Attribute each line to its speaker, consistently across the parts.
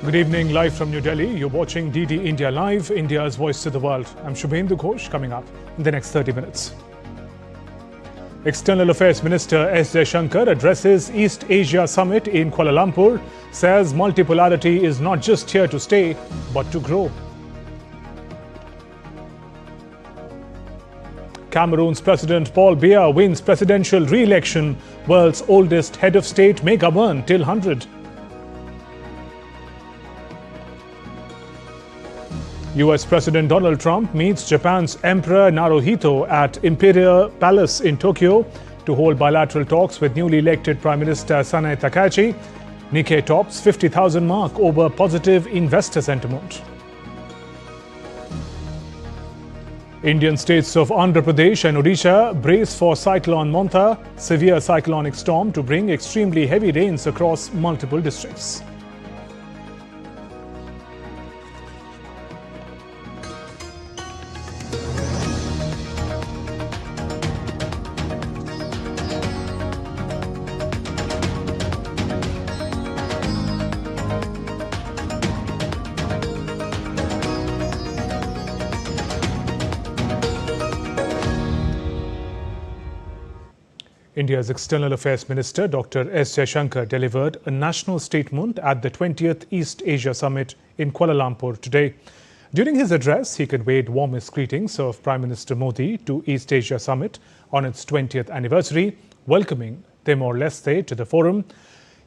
Speaker 1: Good evening, live from New Delhi. You're watching DD India Live, India's voice to the world. I'm Shubhendu Ghosh, coming up in the next 30 minutes. External Affairs Minister S. Jaishankar addresses East Asia Summit in Kuala Lumpur, says multipolarity is not just here to stay, but to grow. Cameroon's President Paul Biya wins presidential re-election, world's oldest head of state may govern till 100. US President Donald Trump meets Japan's Emperor Naruhito at Imperial Palace in Tokyo to hold bilateral talks with newly elected Prime Minister Sanae Takaichi. Nikkei tops 50,000 mark over positive investor sentiment. Indian states of Andhra Pradesh and Odisha brace for Cyclone Montha, severe cyclonic storm to bring extremely heavy rains across multiple districts. India's External Affairs Minister Dr. S. Jaishankar delivered a national statement at the 20th East Asia Summit in Kuala Lumpur today. During his address, he conveyed warmest greetings of Prime Minister Modi to East Asia Summit on its 20th anniversary, welcoming Timor-Leste to the forum.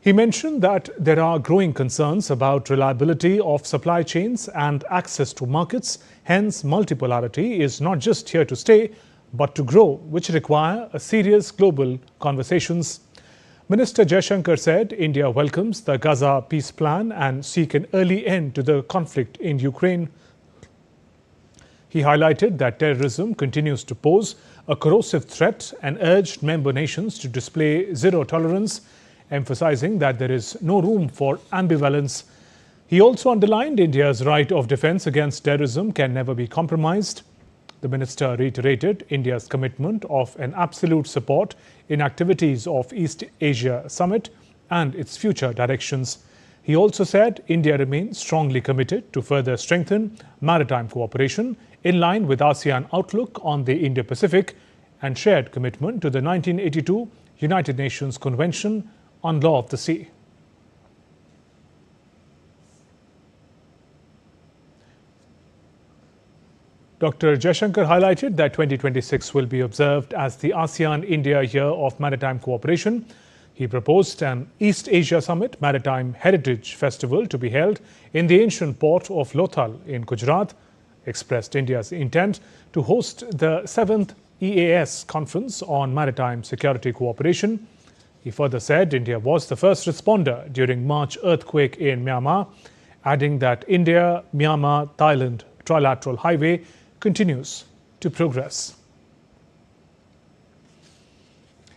Speaker 1: He mentioned that there are growing concerns about reliability of supply chains and access to markets. Hence, multipolarity is not just here to stay, but to grow, which require a serious global conversations. Minister Jaishankar said India welcomes the Gaza peace plan and seek an early end to the conflict in Ukraine. He highlighted that terrorism continues to pose a corrosive threat and urged member nations to display zero tolerance, emphasizing that there is no room for ambivalence. He also underlined India's right of defense against terrorism can never be compromised. The minister reiterated India's commitment of an absolute support in activities of East Asia Summit and its future directions. He also said India remains strongly committed to further strengthen maritime cooperation in line with ASEAN outlook on the Indo-Pacific and shared commitment to the 1982 United Nations Convention on Law of the Sea. Dr. Jaishankar highlighted that 2026 will be observed as the ASEAN-India Year of Maritime Cooperation. He proposed an East Asia Summit Maritime Heritage Festival to be held in the ancient port of Lothal in Gujarat, expressed India's intent to host the 7th EAS Conference on Maritime Security Cooperation. He further said India was the first responder during March earthquake in Myanmar, adding that India-Myanmar-Thailand trilateral highway continues to progress.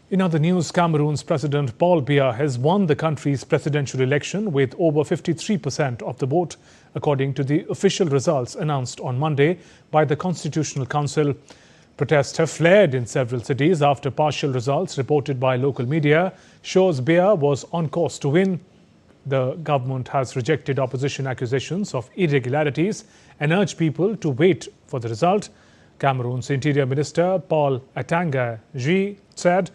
Speaker 1: In other news, Cameroon's President Paul Biya has won the country's presidential election with over 53% of the vote, according to the official results announced on Monday by the Constitutional Council. Protests have flared in several cities after partial results reported by local media shows Biya was on course to win. The government has rejected opposition accusations of irregularities and urged people to wait for the result. Cameroon's Interior Minister Paul Atanga Ji said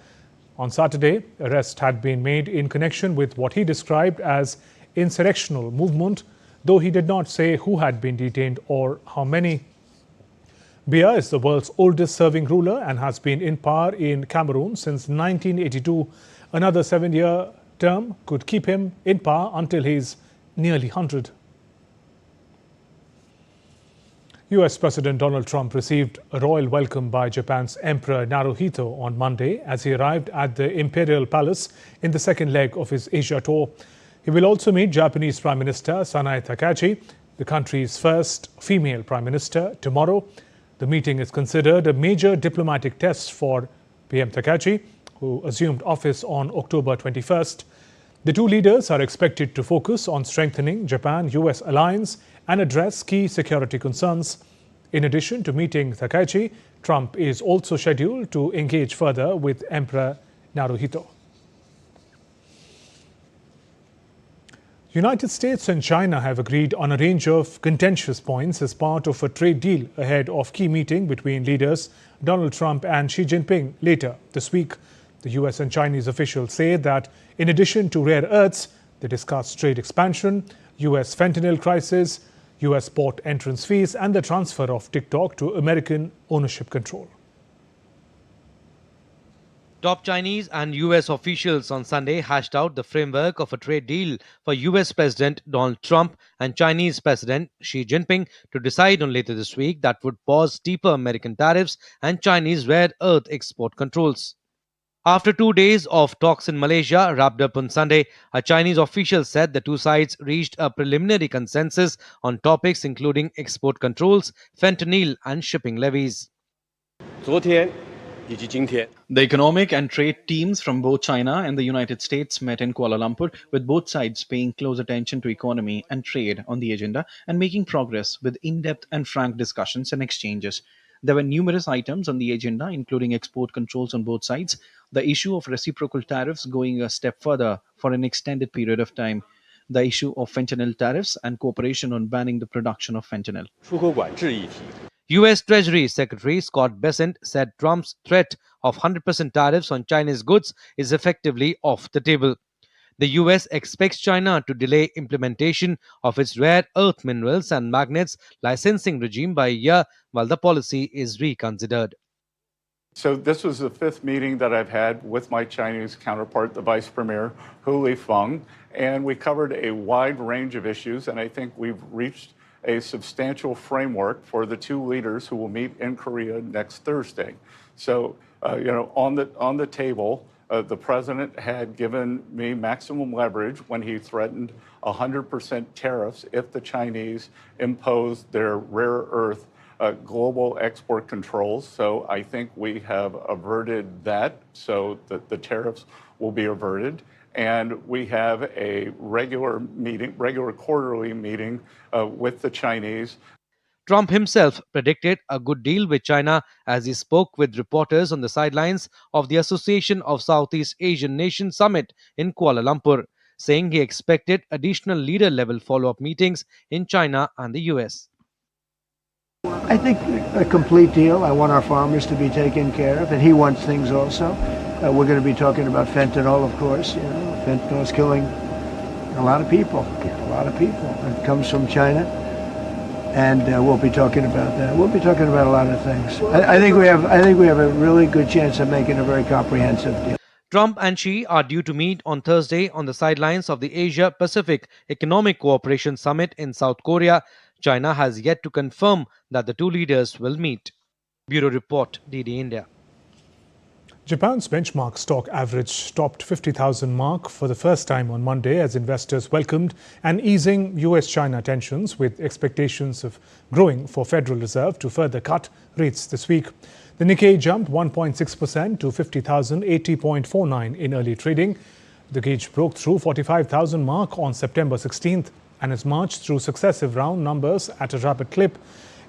Speaker 1: on Saturday arrest had been made in connection with what he described as insurrectional movement, though he did not say who had been detained or how many. Biya is the world's oldest serving ruler and has been in power in Cameroon since 1982. Another 7-year term could keep him in power until he's nearly 100. US President Donald Trump received a royal welcome by Japan's Emperor Naruhito on Monday as he arrived at the Imperial Palace in the second leg of his Asia tour. He will also meet Japanese Prime Minister Sanae Takaichi, the country's first female Prime Minister, tomorrow. The meeting is considered a major diplomatic test for PM Takaichi, who assumed office on October 21st. The two leaders are expected to focus on strengthening Japan-US alliance and address key security concerns. In addition to meeting Takaichi, Trump is also scheduled to engage further with Emperor Naruhito. United States and China have agreed on a range of contentious points as part of a trade deal ahead of key meeting between leaders Donald Trump and Xi Jinping later this week. The US and Chinese officials say that in addition to rare earths, they discussed trade expansion, US fentanyl crisis, US port entrance fees and the transfer of TikTok to American ownership control.
Speaker 2: Top Chinese and US officials on Sunday hashed out the framework of a trade deal for US President Donald Trump and Chinese President Xi Jinping to decide on later this week that would pause steeper American tariffs and Chinese rare earth export controls. After 2 days of talks in Malaysia wrapped up on Sunday, a Chinese official said the two sides reached a preliminary consensus on topics including export controls, fentanyl and shipping levies.
Speaker 3: The economic and trade teams from both China and the United States met in Kuala Lumpur, with both sides paying close attention to economy and trade on the agenda and making progress with in-depth and frank discussions and exchanges. There were numerous items on the agenda, including export controls on both sides, the issue of reciprocal tariffs going a step further for an extended period of time, the issue of fentanyl tariffs, and cooperation on banning the production of fentanyl.
Speaker 2: US Treasury Secretary Scott Bessent said Trump's threat of 100% tariffs on Chinese goods is effectively off the table. The US expects China to delay implementation of its rare earth minerals and magnets licensing regime by a year while the policy is reconsidered.
Speaker 4: So this was the fifth meeting that I've had with my Chinese counterpart, the Vice Premier, Hu Lifeng, and we covered a wide range of issues, and I think we've reached a substantial framework for the two leaders who will meet in Korea next Thursday. So, on the table, the president had given me maximum leverage when he threatened 100% tariffs if the Chinese imposed their rare earth global export controls. So I think we have averted that, so that the tariffs will be averted. And we have a regular quarterly meeting with the Chinese.
Speaker 2: Trump himself predicted a good deal with China as he spoke with reporters on the sidelines of the Association of Southeast Asian Nations Summit in Kuala Lumpur, saying he expected additional leader-level follow-up meetings in China and the US.
Speaker 5: I think a complete deal. I want our farmers to be taken care of, and he wants things also. We're going to be talking about fentanyl, of course. Fentanyl is killing a lot of people. It comes from China, and we'll be talking about that. We'll be talking about a lot of things. I think we have a really good chance of making a very comprehensive deal.
Speaker 2: Trump and Xi are due to meet on Thursday on the sidelines of the Asia-Pacific Economic Cooperation Summit in South Korea. China has yet to confirm that the two leaders will meet. Bureau Report, DD India.
Speaker 1: Japan's benchmark stock average topped 50,000 mark for the first time on Monday as investors welcomed an easing US-China tensions with expectations of growing for Federal Reserve to further cut rates this week. The Nikkei jumped 1.6% to 50,080.49 in early trading. The gauge broke through 45,000 mark on September 16th and has marched through successive round numbers at a rapid clip.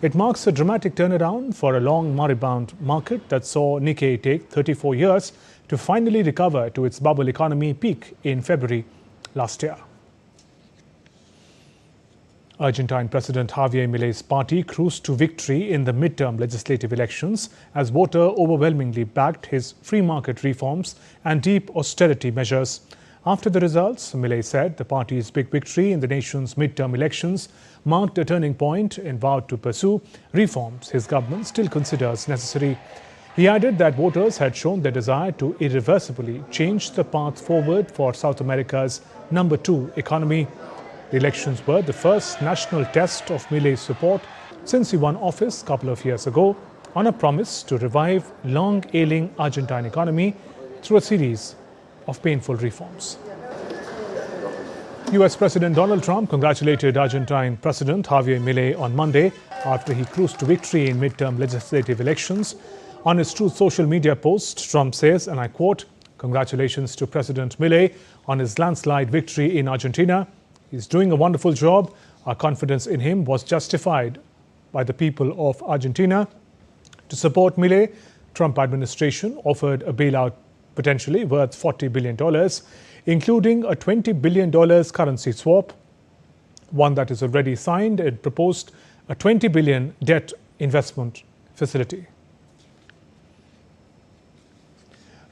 Speaker 1: It marks a dramatic turnaround for a long moribund market that saw Nikkei take 34 years to finally recover to its bubble economy peak in February last year. Argentine President Javier Milei's party cruised to victory in the midterm legislative elections as voters overwhelmingly backed his free market reforms and deep austerity measures. After the results, Milei said the party's big victory in the nation's midterm elections marked a turning point and vowed to pursue reforms his government still considers necessary. He added that voters had shown their desire to irreversibly change the path forward for South America's number 2 economy. The elections were the first national test of Milei's support since he won office a couple of years ago on a promise to revive long-ailing Argentine economy through a series of painful reforms. US President Donald Trump congratulated Argentine President Javier Milei on Monday after he cruised to victory in midterm legislative elections. On his Truth social media post, Trump says, and I quote, "Congratulations to President Milei on his landslide victory in Argentina. He's doing a wonderful job. Our confidence in him was justified by the people of Argentina." To support Milei, Trump administration offered a bailout potentially worth $40 billion, including a $20 billion currency swap one that is already signed. It proposed a 20 billion debt investment facility.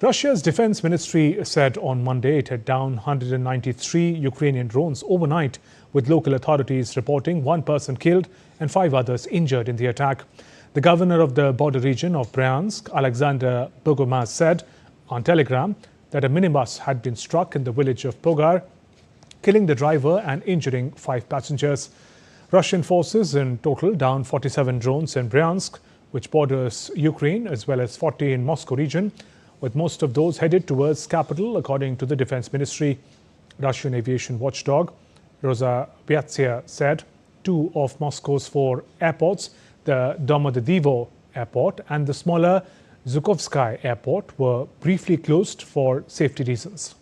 Speaker 1: Russia's defense ministry said on Monday it had downed 193 Ukrainian drones overnight, with local authorities reporting 1 person killed and 5 others injured in the attack. The governor of the border region of Bryansk, Alexander Bogomaz, said on Telegram that a minibus had been struck in the village of Pogar, killing the driver and injuring 5 passengers. Russian forces in total downed 47 drones in Bryansk, which borders Ukraine, as well as 40 in Moscow region, with most of those headed towards capital, according to the defense ministry. Russian aviation watchdog Rosaviatsia said 2 of Moscow's 4 airports, the Domodedovo airport and the smaller Zhukovsky airport, were briefly closed for safety reasons.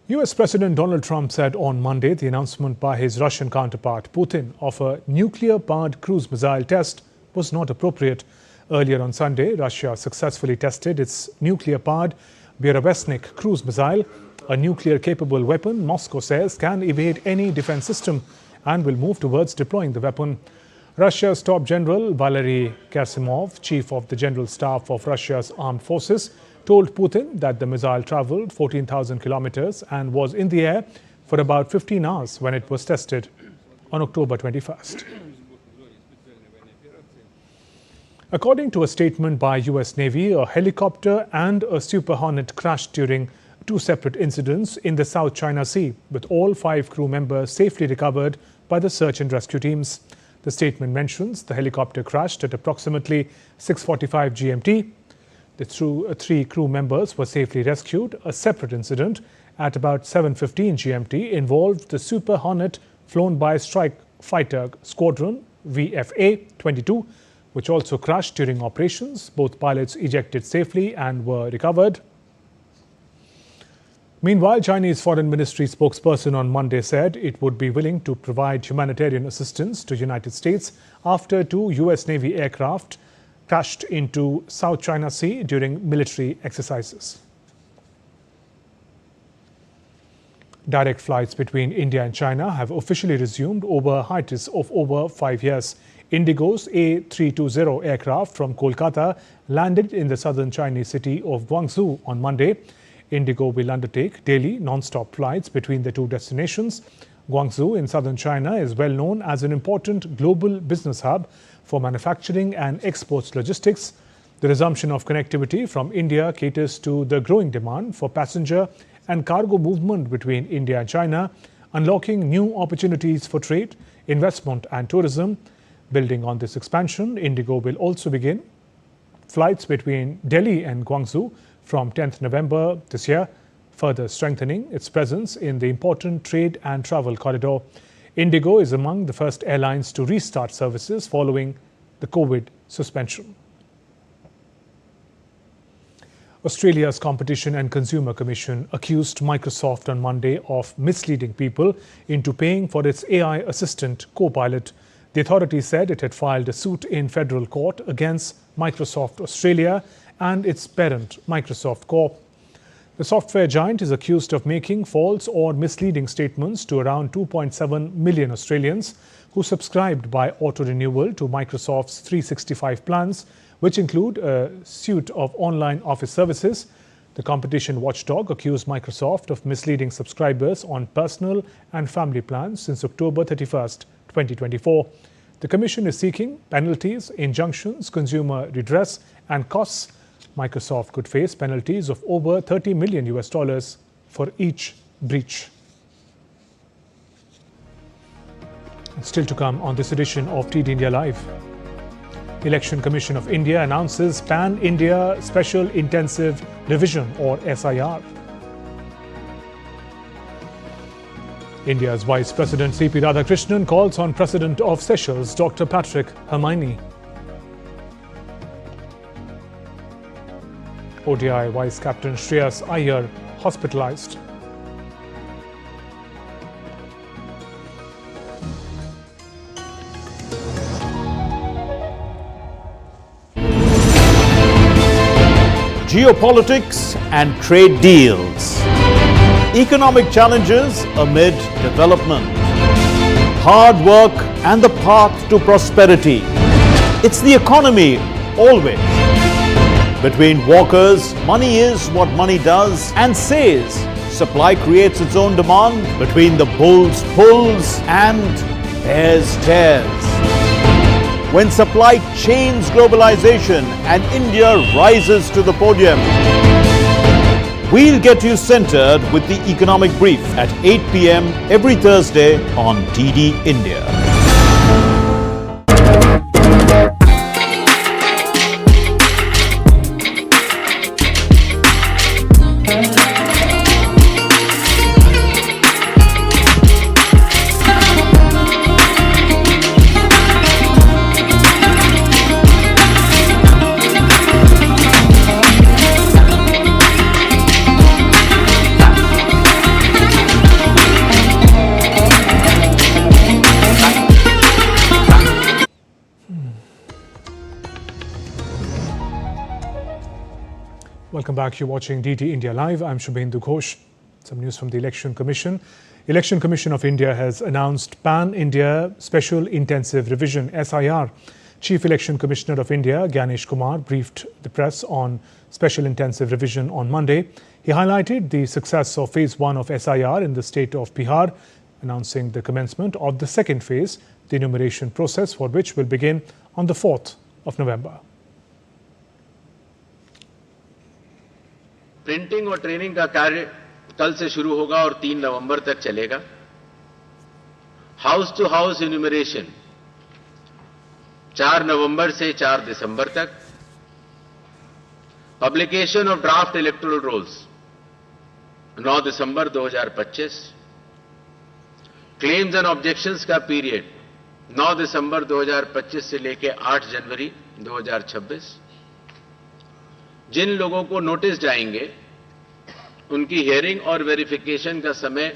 Speaker 1: US President Donald Trump said on Monday the announcement by his Russian counterpart Putin of a nuclear-powered cruise missile test was not appropriate. Earlier on Sunday, Russia successfully tested its nuclear-powered Berezovsky cruise missile, a nuclear-capable weapon Moscow says can evade any defense system and will move towards deploying the weapon. Russia's top general Valery Gerasimov, chief of the General Staff of Russia's armed forces, told Putin that the missile traveled 14,000 kilometers and was in the air for about 15 hours when it was tested on October 21st. According to a statement by US Navy, a helicopter and a Super Hornet crashed during 2 separate incidents in the South China Sea, with all 5 crew members safely recovered by the search and rescue teams. The statement mentions the helicopter crashed at approximately 6:45 GMT. The 3 crew members were safely rescued. A separate incident at about 7:15 GMT involved the Super Hornet flown by Strike Fighter Squadron VFA-22, which also crashed during operations. Both pilots ejected safely and were recovered. Meanwhile, Chinese Foreign Ministry spokesperson on Monday said it would be willing to provide humanitarian assistance to the United States after 2 US Navy aircraft crashed into South China Sea during military exercises. Direct flights between India and China have officially resumed over a hiatus of over 5 years. Indigo's A320 aircraft from Kolkata landed in the southern Chinese city of Guangzhou on Monday. Indigo will undertake daily non-stop flights between the 2 destinations. Guangzhou in southern China is well known as an important global business hub for manufacturing and exports logistics. The resumption of connectivity from India caters to the growing demand for passenger and cargo movement between India and China, unlocking new opportunities for trade, investment and tourism. Building on this expansion, Indigo will also begin flights between Delhi and Guangzhou from 10th November this year, further strengthening its presence in the important trade and travel corridor. Indigo is among the first airlines to restart services following the COVID suspension. Australia's Competition and Consumer Commission accused Microsoft on Monday of misleading people into paying for its AI assistant Copilot. The authority said it had filed a suit in federal court against Microsoft Australia and its parent, Microsoft Corp. The software giant is accused of making false or misleading statements to around 2.7 million Australians who subscribed by auto-renewal to Microsoft's 365 plans, which include a suite of online office services. The competition watchdog accused Microsoft of misleading subscribers on personal and family plans since October 31st, 2024. The Commission is seeking penalties, injunctions, consumer redress and costs. Microsoft could face penalties of over $30 million for each breach. Still to come on this edition of TD India Live. Election Commission of India announces Pan-India Special Intensive Revision or SIR. India's Vice President C.P. Radhakrishnan calls on President of Seychelles, Dr. Patrick Hermione. ODI Vice Captain Shreyas Iyer hospitalized.
Speaker 6: Geopolitics and trade deals. Economic challenges amid development. Hard work and the path to prosperity. It's the economy always. Between walkers, money is what money does and says. Supply creates its own demand. Between the bulls pulls and bears tears. When supply chains globalization and India rises to the podium. We'll get you centered with the economic brief at 8 p.m. every Thursday on DD India.
Speaker 1: Welcome back. You're watching DD India Live. I'm Shubhendu Ghosh. Some news from the Election Commission. Election Commission of India has announced Pan-India Special Intensive Revision (SIR). Chief Election Commissioner of India, Ganesh Kumar, briefed the press on Special Intensive Revision on Monday. He highlighted the success of Phase 1 of SIR in the state of Bihar, announcing the commencement of the second phase, the enumeration process for which will begin on the 4th of November.
Speaker 7: Printing और training का कार्य कल से शुरू होगा और 3 नवंबर तक चलेगा। हाउस टू हाउस इन्यूमरेशन 4 नवंबर से 4 दिसंबर तक। Publication of draft electoral rolls 9 दिसंबर 2025। क्लेम्स एंड ऑब्जेक्शंस का पीरियड 9 दिसंबर 2025 से लेकर 8 जनवरी 2026। जिन लोगों को नोटिस जाएंगे उनकी हियरिंग और वेरिफिकेशन का समय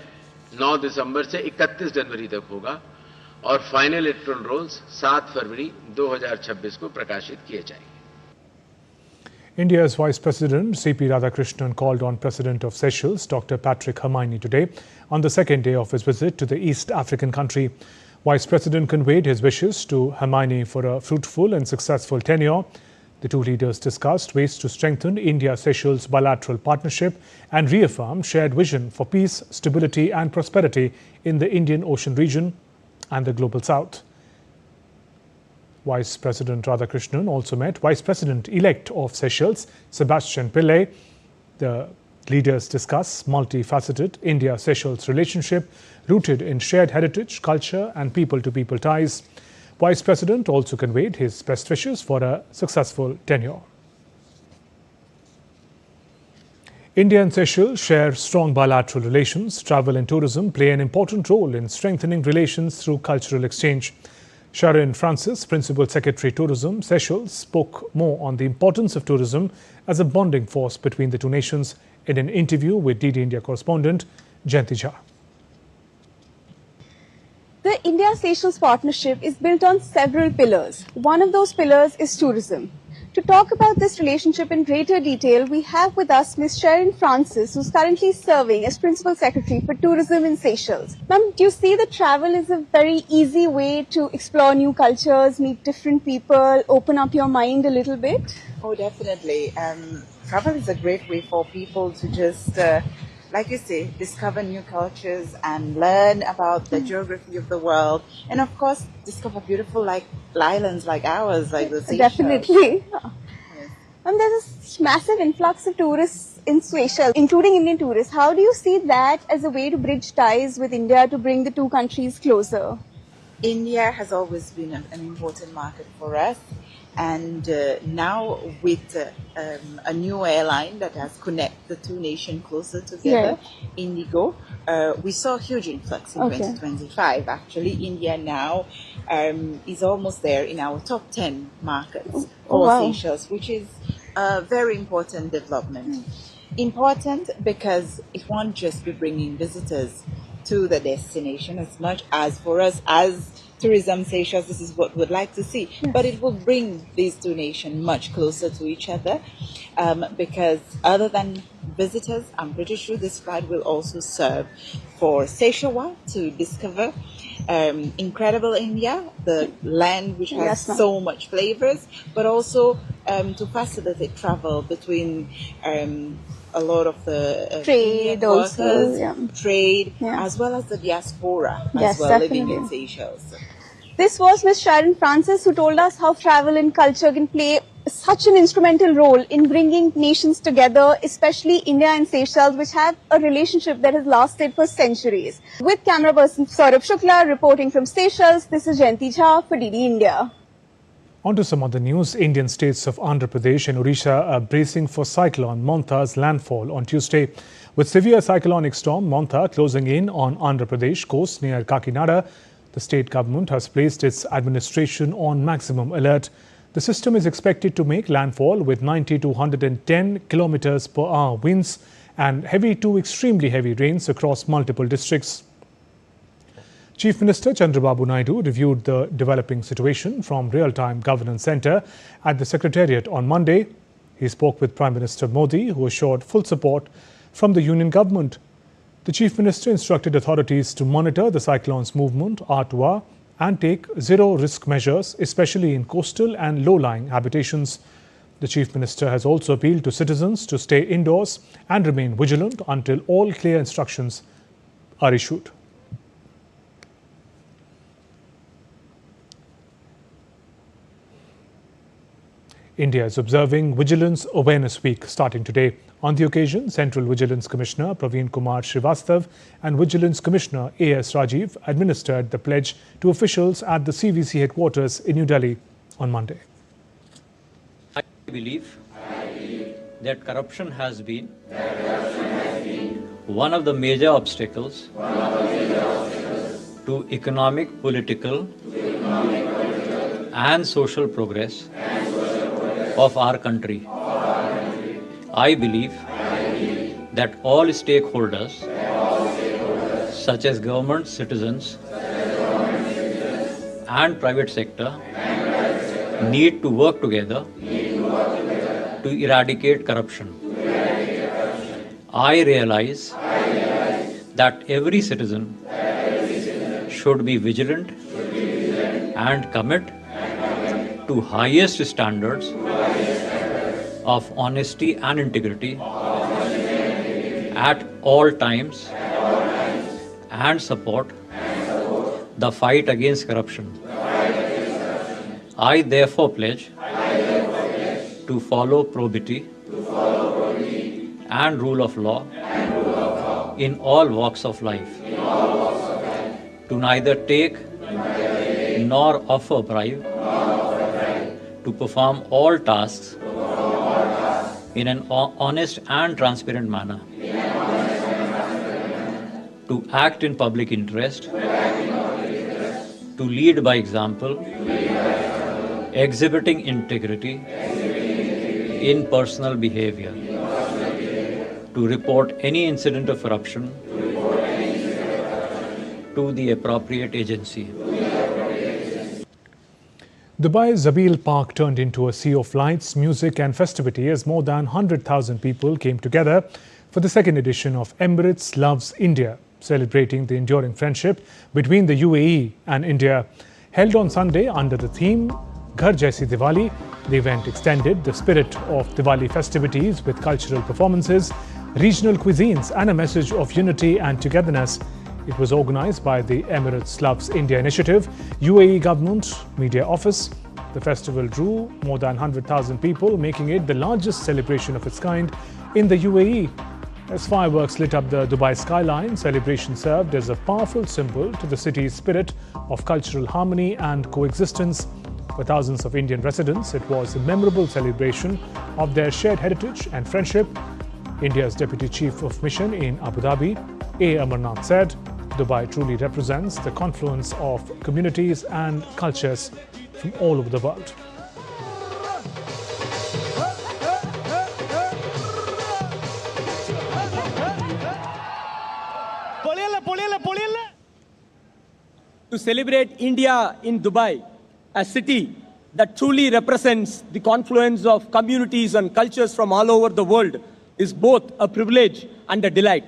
Speaker 7: 9 दिसंबर से 31 जनवरी तक होगा और फाइनल इलेक्टोरल रोल्स 7 फरवरी 2026 को प्रकाशित किए जाएंगे।
Speaker 1: India's Vice President C.P. Radhakrishnan called on President of Seychelles, Dr. Patrick Hermione, today on the second day of his visit to the East African country. Vice President conveyed his wishes to Hermione for a fruitful and successful tenure. The two leaders discussed ways to strengthen India-Seychelles bilateral partnership and reaffirmed shared vision for peace, stability and prosperity in the Indian Ocean region and the Global South. Vice President Radhakrishnan also met Vice President-elect of Seychelles, Sebastian Pillay. The leaders discussed multifaceted India-Seychelles relationship rooted in shared heritage, culture and people-to-people ties. Vice President also conveyed his best wishes for a successful tenure. India and Seychelles share strong bilateral relations. Travel and tourism play an important role in strengthening relations through cultural exchange. Sharon Francis, Principal Secretary Tourism, Seychelles, spoke more on the importance of tourism as a bonding force between the two nations in an interview with DD India correspondent Jayanti Jha.
Speaker 8: The India-Seychelles partnership is built on several pillars. One of those pillars is tourism. To talk about this relationship in greater detail, we have with us Ms. Sharon Francis, who's currently serving as Principal Secretary for Tourism in Seychelles. Ma'am, do you see that travel is a very easy way to explore new cultures, meet different people, open up your mind a little bit?
Speaker 9: Oh, definitely. Travel is a great way for people to just like you say, discover new cultures and learn about the geography of the world. And of course, discover beautiful islands like ours, like the Seychelles.
Speaker 8: Definitely. Yes. And there's a massive influx of tourists in Seychelles, including Indian tourists. How do you see that as a way to bridge ties with India to bring the two countries closer?
Speaker 9: India has always been an important market for us. And now with a new airline that has connected the two nations closer together, Indigo, we saw a huge influx in 2025. Actually, India now is almost there in our top 10 markets for Seychelles, which is a very important development. Important because it won't just be bringing visitors to the destination as much as for us as Tourism Seychelles, this is what we'd like to see. Yes. But it will bring these two nations much closer to each other because other than visitors, I'm pretty sure this flight will also serve for Seychelles to discover incredible India, the land which has so much flavors, but also to facilitate travel between a lot of the
Speaker 8: trade
Speaker 9: workers,
Speaker 8: also,
Speaker 9: trade, as well as the diaspora as well,
Speaker 8: definitely.
Speaker 9: living in Seychelles.
Speaker 8: This was Ms. Sharon Francis, who told us how travel and culture can play such an instrumental role in bringing nations together, especially India and Seychelles, which have a relationship that has lasted for centuries. With camera person Saurabh Shukla reporting from Seychelles, this is Jayanti Jha for DD India.
Speaker 1: On to some other news. Indian states of Andhra Pradesh and Odisha are bracing for Cyclone Montha's landfall on Tuesday. With severe cyclonic storm Montha closing in on Andhra Pradesh coast near Kakinada, the state government has placed its administration on maximum alert. The system is expected to make landfall with 90 to 110 kilometers per hour winds and heavy to extremely heavy rains across multiple districts. Chief Minister Chandrababu Naidu reviewed the developing situation from Real-Time Governance Centre at the Secretariat on Monday. He spoke with Prime Minister Modi, who assured full support from the Union government. The Chief Minister instructed authorities to monitor the cyclone's movement hour to hour and take zero-risk measures, especially in coastal and low-lying habitations. The Chief Minister has also appealed to citizens to stay indoors and remain vigilant until all clear instructions are issued. India is observing Vigilance Awareness Week starting today. On the occasion, Central Vigilance Commissioner Praveen Kumar Srivastav and Vigilance Commissioner A.S. Rajiv administered the pledge to officials at the CVC headquarters in New Delhi on Monday.
Speaker 10: I believe that corruption has been one of the major obstacles to economic, political, and social progress of our country. I believe that all stakeholders, such as government, citizens, and private sector, need to work together to eradicate corruption. I realize that every citizen should be vigilant and commit to highest standards of honesty and integrity at all times and support the fight against corruption. I therefore pledge to follow probity and rule of law in all walks of life, to neither take nor offer bribe, to perform all tasks in an honest and transparent manner, to act in public interest, to lead by example, exhibiting integrity in personal behavior, to report any incident of corruption to the appropriate agency.
Speaker 1: Dubai's Zabil Park turned into a sea of lights, music and festivity as more than 100,000 people came together for the second edition of Emirates Loves India, celebrating the enduring friendship between the UAE and India. Held on Sunday under the theme Ghar Jaisi Diwali, the event extended the spirit of Diwali festivities with cultural performances, regional cuisines and a message of unity and togetherness. It was organized by the Emirates Loves India initiative, UAE Government Media Office. The festival drew more than 100,000 people, making it the largest celebration of its kind in the UAE. As fireworks lit up the Dubai skyline, celebration served as a powerful symbol to the city's spirit of cultural harmony and coexistence. For thousands of Indian residents, it was a memorable celebration of their shared heritage and friendship. India's Deputy Chief of Mission in Abu Dhabi, A. Amarnath, said, Dubai truly represents the confluence of communities and cultures from all over the world.
Speaker 11: Poliela, to celebrate India in Dubai, a city that truly represents the confluence of communities and cultures from all over the world, is both a privilege and a delight.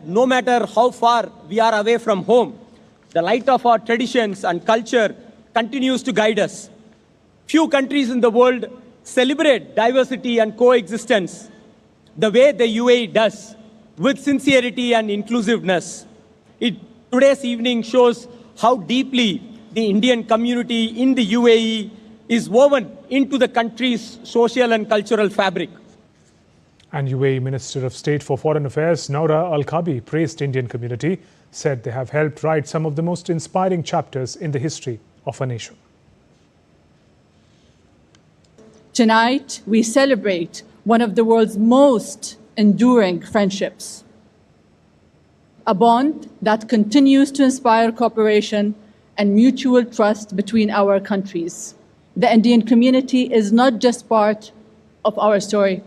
Speaker 11: No matter how far we are away from home, the light of our traditions and culture continues to guide us. Few countries in the world celebrate diversity and coexistence the way the UAE does, with sincerity and inclusiveness. Today's evening shows how deeply the Indian community in the UAE is woven into the country's social and cultural fabric.
Speaker 1: And UAE Minister of State for Foreign Affairs Noura Al-Kabi praised Indian community, said they have helped write some of the most inspiring chapters in the history of our nation.
Speaker 12: Tonight, we celebrate one of the world's most enduring friendships, a bond that continues to inspire cooperation and mutual trust between our countries. The Indian community is not just part of our story.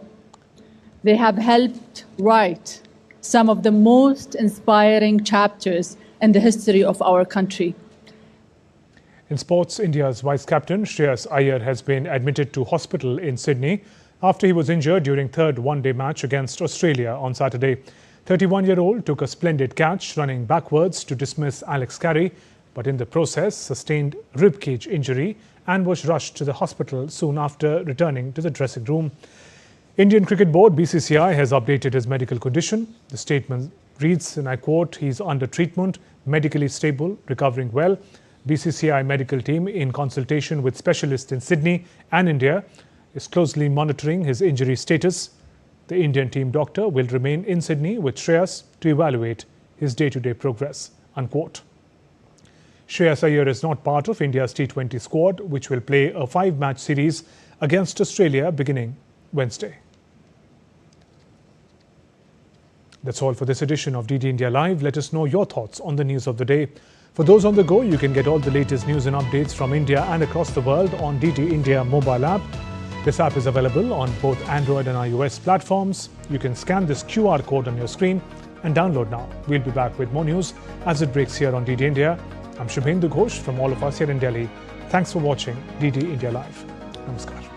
Speaker 12: They have helped write some of the most inspiring chapters in the history of our country.
Speaker 1: In sports, India's vice-captain Shreyas Iyer has been admitted to hospital in Sydney after he was injured during third one-day match against Australia on Saturday. 31-year-old took a splendid catch running backwards to dismiss Alex Carey, but in the process sustained rib cage injury and was rushed to the hospital soon after returning to the dressing room. Indian Cricket Board BCCI has updated his medical condition. The statement reads, and I quote, "He's under treatment, medically stable, recovering well." BCCI medical team, in consultation with specialists in Sydney and India, is closely monitoring his injury status. The Indian team doctor will remain in Sydney with Shreyas to evaluate his day-to-day progress, unquote. Shreyas Iyer is not part of India's T20 squad, which will play a 5-match series against Australia beginning Wednesday. That's all for this edition of DD India Live. Let us know your thoughts on the news of the day. For those on the go, you can get all the latest news and updates from India and across the world on DD India mobile app. This app is available on both Android and iOS platforms. You can scan this QR code on your screen and download now. We'll be back with more news as it breaks here on DD India. I'm Shubhendu Ghosh from all of us here in Delhi. Thanks for watching DD India Live. Namaskar.